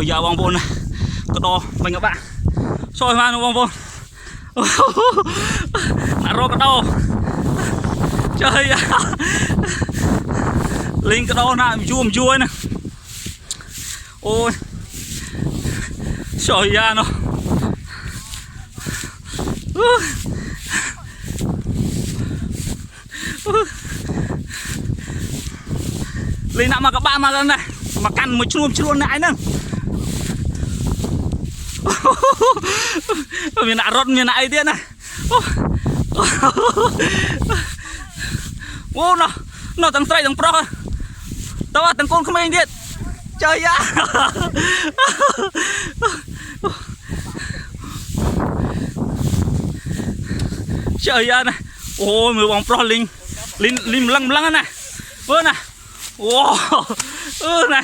giờ bong bồn này có đo mình các bạn soi mà nó bong bồn đã rô cái đo trời linh cái đo nào chua này ôi trời ra nó linh nào mà các bạn mà lần này mà căn một chuông này nè miền nạ rót miền nạ ấy tiên này ô nó thằng trai thằng pro tao thằng con không anh điện trời ya trời ya này ôi mười bóng pro linh lăng này vơ này wow này